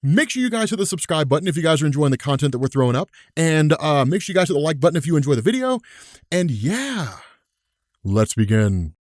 Make sure you guys hit the subscribe button if you guys are enjoying the content that we're throwing up. And make sure you guys hit the like button if you enjoy the video. And yeah, let's begin.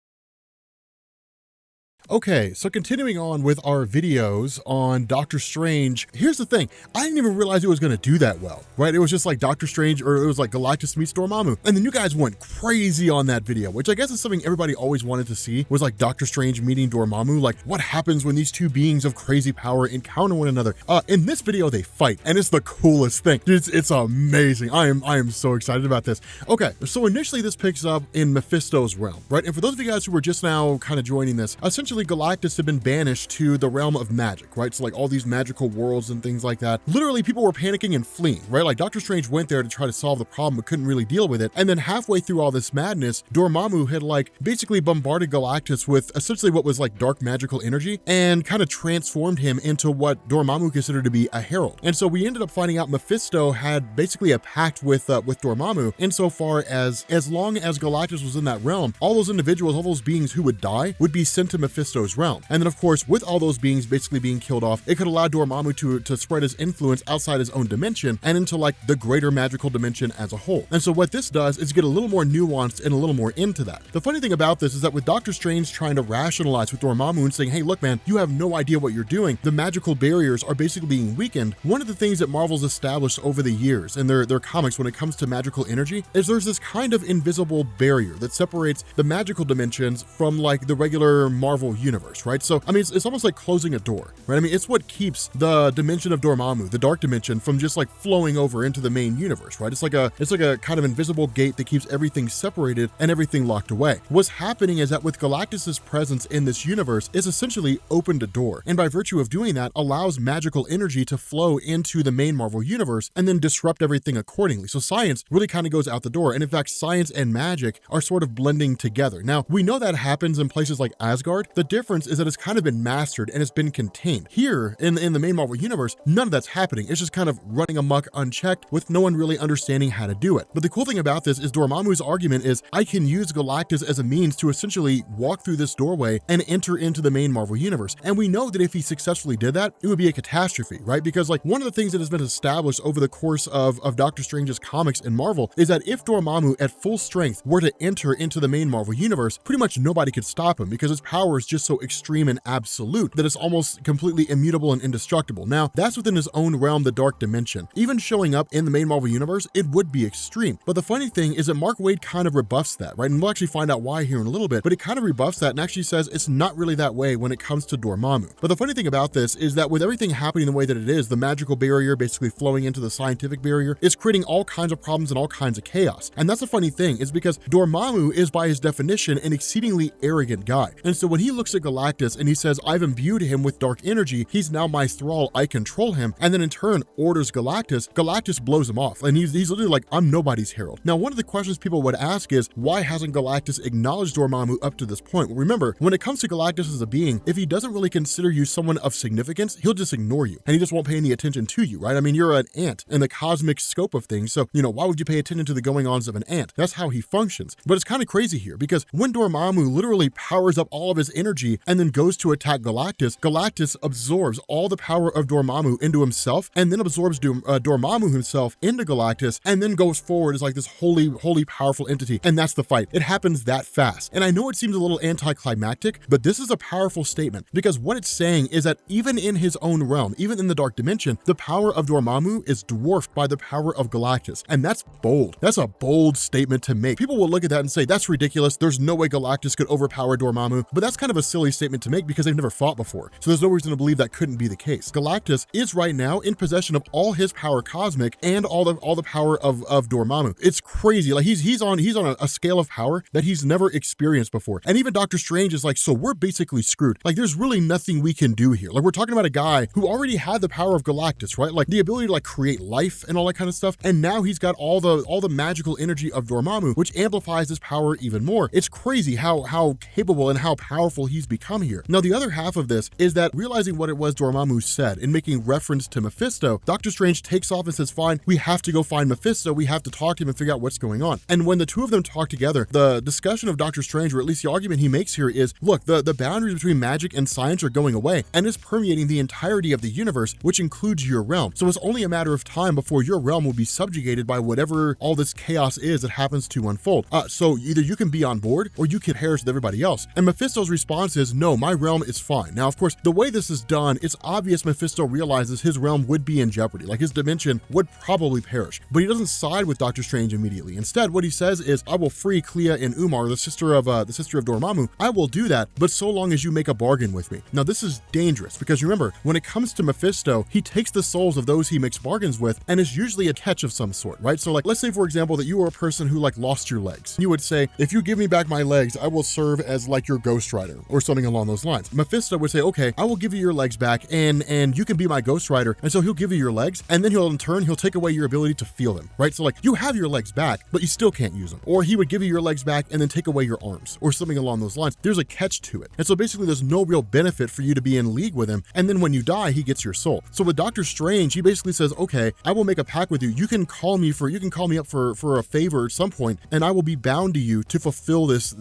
Okay, so continuing on with our videos on Doctor Strange, here's the thing. I didn't even realize it was going to do that well, right? It was just like Doctor Strange, or it was like Galactus meets Dormammu. And then you guys went crazy on that video, which I guess is something everybody always wanted to see, was like Doctor Strange meeting Dormammu. Like, what happens when these two beings of crazy power encounter one another? In this video, they fight, and it's the coolest thing. Dude, it's amazing. I am so excited about this. Okay, so initially this picks up in Mephisto's realm, right? And for those of you guys who were just now kind of joining this, essentially Galactus had been banished to the realm of magic, right? So like all these magical worlds and things like that. Literally people were panicking and fleeing, right? Like Doctor Strange went there to try to solve the problem, but couldn't really deal with it. And then halfway through all this madness, Dormammu had like basically bombarded Galactus with essentially what was like dark magical energy and kind of transformed him into what Dormammu considered to be a herald. And so we ended up finding out Mephisto had basically a pact with Dormammu insofar as long as Galactus was in that realm, all those individuals, all those beings who would die would be sent to Mephisto's realm. And then of course, with all those beings basically being killed off, it could allow Dormammu to spread his influence outside his own dimension and into like the greater magical dimension as a whole. And so what this does is get a little more nuanced and a little more into that. The funny thing about this is that with Doctor Strange trying to rationalize with Dormammu and saying, hey, look, man, you have no idea what you're doing. The magical barriers are basically being weakened. One of the things that Marvel's established over the years in their comics when it comes to magical energy is there's this kind of invisible barrier that separates the magical dimensions from like the regular Marvel universe, right? So, I mean, it's almost like closing a door, right? I mean, it's what keeps the dimension of Dormammu, the dark dimension, from just like flowing over into the main universe, right? It's like a kind of invisible gate that keeps everything separated and everything locked away. What's happening is that with Galactus's presence in this universe is essentially opened a door. And by virtue of doing that, allows magical energy to flow into the main Marvel universe and then disrupt everything accordingly. So science really kind of goes out the door. And in fact, science and magic are sort of blending together. Now, we know that happens in places like Asgard. The difference is that it's kind of been mastered and it's been contained. Here in the main Marvel universe, none of that's happening. It's just kind of running amok unchecked with no one really understanding how to do it. But the cool thing about this is Dormammu's argument is I can use Galactus as a means to essentially walk through this doorway and enter into the main Marvel universe. And we know that if he successfully did that, it would be a catastrophe, right? Because like one of the things that has been established over the course of Doctor Strange's comics in Marvel is that if Dormammu at full strength were to enter into the main Marvel universe, pretty much nobody could stop him because his power is just so extreme and absolute that it's almost completely immutable and indestructible. Now, that's within his own realm, the dark dimension. Even showing up in the main Marvel universe, it would be extreme. But the funny thing is that Mark Waid kind of rebuffs that, right? And we'll actually find out why here in a little bit, but it kind of rebuffs that and actually says it's not really that way when it comes to Dormammu. But the funny thing about this is that with everything happening the way that it is, the magical barrier basically flowing into the scientific barrier is creating all kinds of problems and all kinds of chaos. And that's the funny thing is because Dormammu is by his definition an exceedingly arrogant guy. And so when he looks at Galactus and he says, I've imbued him with dark energy, he's now my thrall, I control him, and then in turn orders Galactus, Galactus blows him off. And he's literally like, I'm nobody's herald. Now, one of the questions people would ask is, why hasn't Galactus acknowledged Dormammu up to this point? Well, remember, when it comes to Galactus as a being, if he doesn't really consider you someone of significance, he'll just ignore you and he just won't pay any attention to you, right? I mean, you're an ant in the cosmic scope of things. So, why would you pay attention to the going-ons of an ant? That's how he functions. But it's kind of crazy here because when Dormammu literally powers up all of his energy and then goes to attack Galactus, Galactus absorbs all the power of Dormammu into himself and then absorbs Dormammu himself into Galactus and then goes forward as like this holy powerful entity. And that's the fight. It happens that fast. And I know it seems a little anticlimactic, but this is a powerful statement because what it's saying is that even in his own realm, even in the dark dimension, the power of Dormammu is dwarfed by the power of Galactus. And that's bold. That's a bold statement to make. People will look at that and say, that's ridiculous. There's no way Galactus could overpower Dormammu. But that's kind of a silly statement to make because they've never fought before. So there's no reason to believe that couldn't be the case. Galactus is right now in possession of all his power cosmic and all the power of Dormammu. It's crazy. Like he's on a scale of power that he's never experienced before. And even Doctor Strange is like, so we're basically screwed. Like there's really nothing we can do here. Like we're talking about a guy who already had the power of Galactus, right? Like the ability to like create life and all that kind of stuff. And now he's got all the magical energy of Dormammu, which amplifies his power even more. It's crazy how capable and how powerful powerful he's become here. Now, the other half of this is that realizing what it was Dormammu said and making reference to Mephisto, Doctor Strange takes off and says, fine, we have to go find Mephisto. We have to talk to him and figure out what's going on. And when the two of them talk together, the discussion of Doctor Strange, or at least the argument he makes here, is, look, the boundaries between magic and science are going away, and it's permeating the entirety of the universe, which includes your realm. So it's only a matter of time before your realm will be subjugated by whatever all this chaos is that happens to unfold. So either you can be on board or you can perish with everybody else. And Mephisto's response is, no, my realm is fine. Now, of course, the way this is done, it's obvious Mephisto realizes his realm would be in jeopardy, like his dimension would probably perish. But he doesn't side with Doctor Strange immediately. Instead, what he says is, I will free Clea and Umar, the sister of Dormammu. I will do that, but so long as you make a bargain with me. Now, this is dangerous because remember, when it comes to Mephisto, he takes the souls of those he makes bargains with, and it's usually a catch of some sort, right? So like, let's say for example that you were a person who like lost your legs. You would say, if you give me back my legs, I will serve as like your ghostwriter or something along those lines. Mephisto would say, okay, I will give you your legs back and you can be my ghostwriter. And so he'll give you your legs, and then he'll in turn, he'll take away your ability to feel them, right? So like, you have your legs back, but you still can't use them. Or he would give you your legs back and then take away your arms or something along those lines. There's a catch to it. And so basically there's no real benefit for you to be in league with him. And then when you die, he gets your soul. So with Doctor Strange, he basically says, okay, I will make a pact with you. You can call me up for a favor at some point, and I will be bound to you to fulfill this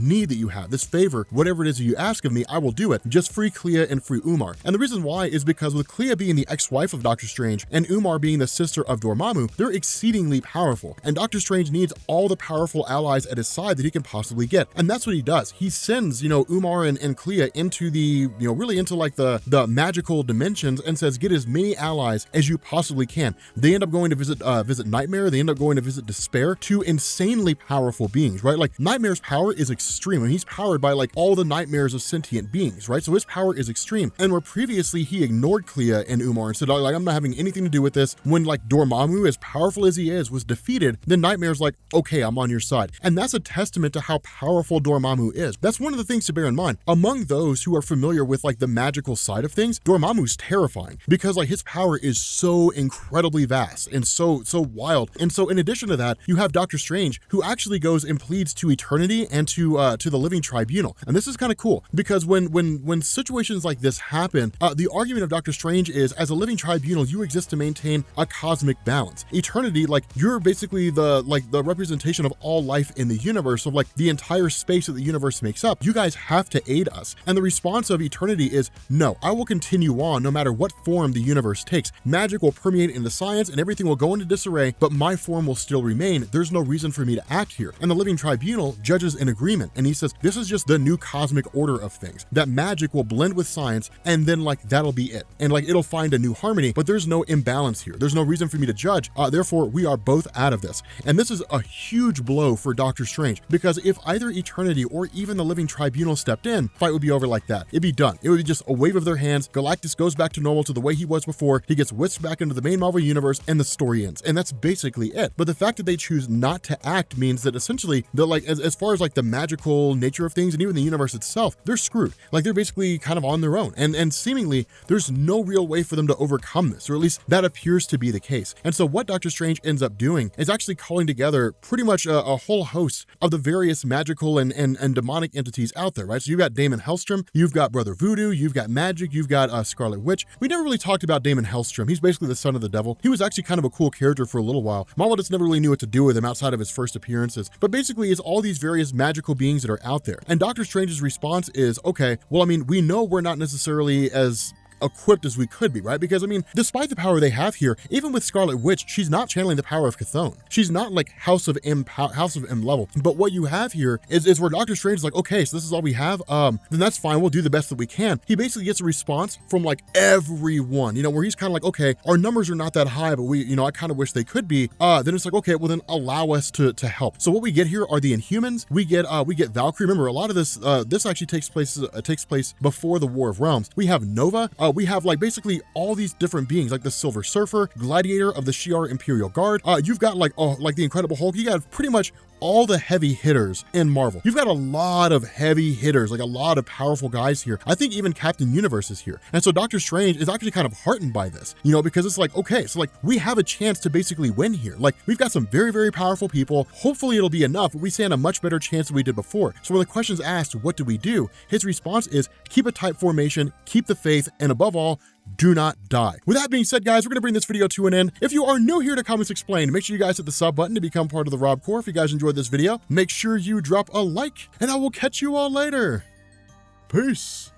need that you have, this favor, whatever it is that you ask of me, I will do it. Just free Clea and free Umar. And the reason why is because with Clea being the ex-wife of Doctor Strange and Umar being the sister of Dormammu, they're exceedingly powerful. And Doctor Strange needs all the powerful allies at his side that he can possibly get. And that's what he does. He sends, Umar and Clea into the, really into like the magical dimensions and says, get as many allies as you possibly can. They end up going to visit Nightmare. They end up going to visit Despair, two insanely powerful beings, right? Like Nightmare's power is extreme, and he's powered by like all the nightmares of sentient beings, right? So his power is extreme. And where previously he ignored Clea and Umar and said, like, I'm not having anything to do with this. When like Dormammu, as powerful as he is, was defeated, then Nightmare's like, okay, I'm on your side. And that's a testament to how powerful Dormammu is. That's one of the things to bear in mind. Among those who are familiar with like the magical side of things, Dormammu's terrifying because like his power is so incredibly vast and so wild. And so in addition to that, you have Doctor Strange, who actually goes and pleads to eternity and to the living tribunal. And this is kind of cool because when situations like this happen, the argument of Doctor Strange is, as a living tribunal, you exist to maintain a cosmic balance. Eternity, like you're basically the representation of all life in the universe, of like the entire space that the universe makes up. You guys have to aid us. And the response of eternity is, no, I will continue on no matter what form the universe takes. Magic will permeate into science and everything will go into disarray, but my form will still remain. There's no reason for me to act here. And the living tribunal judges an agreement. And he says, this is just the new cosmic order of things, that magic will blend with science and then like that'll be it. And like it'll find a new harmony, but there's no imbalance here. There's no reason for me to judge. Therefore, we are both out of this. And this is a huge blow for Doctor Strange, because if either eternity or even the living tribunal stepped in, fight would be over like that. It'd be done. It would be just a wave of their hands. Galactus goes back to normal, to the way he was before. He gets whisked back into the main Marvel universe and the story ends. And that's basically it. But the fact that they choose not to act means that essentially they're like, as far as like the magical nature of things and even the universe itself, they're screwed. Like they're basically kind of on their own. And seemingly there's no real way for them to overcome this, or at least that appears to be the case. And so what Doctor Strange ends up doing is actually calling together pretty much a whole host of the various magical and demonic entities out there, right? So you've got Damon Hellstrom, you've got Brother Voodoo, you've got Magic, you've got Scarlet Witch. We never really talked about Damon Hellstrom. He's basically the son of the devil. He was actually kind of a cool character for a little while. Marvel just never really knew what to do with him outside of his first appearances. But basically it's all these various magical beings that are out there. And Doctor Strange's response is, okay, well, I mean, we know we're not necessarily as equipped as we could be, right? Because I mean, despite the power they have here, even with Scarlet Witch, she's not channeling the power of Chthon. She's not like House of M level. But what you have here is where Doctor Strange is like, okay, so this is all we have. Then that's fine. We'll do the best that we can. He basically gets a response from like everyone, where he's kind of like, okay, our numbers are not that high, but we, I kind of wish they could be. Then it's like, okay, well then allow us to help. So what we get here are the Inhumans. We get Valkyrie. Remember, a lot of this actually takes place before the War of Realms. We have Nova. We have like basically all these different beings, like the Silver Surfer, Gladiator of the Shi'ar Imperial Guard. You've got like the Incredible Hulk. You got pretty much all the heavy hitters in Marvel. You've got a lot of heavy hitters, like a lot of powerful guys here. I think even Captain Universe is here. And so Doctor Strange is actually kind of heartened by this, you know, because it's like, okay, so like we have a chance to basically win here. Like we've got some very, very powerful people. Hopefully it'll be enough, but we stand a much better chance than we did before. So when the question's asked, what do we do? His response is keep a tight formation, keep the faith, and above all, do not die. With that being said, guys, we're going to bring this video to an end. If you are new here to Comics Explained, make sure you guys hit the sub button to become part of the Rob Corps. If you guys enjoyed this video, make sure you drop a like, and I will catch you all later. Peace.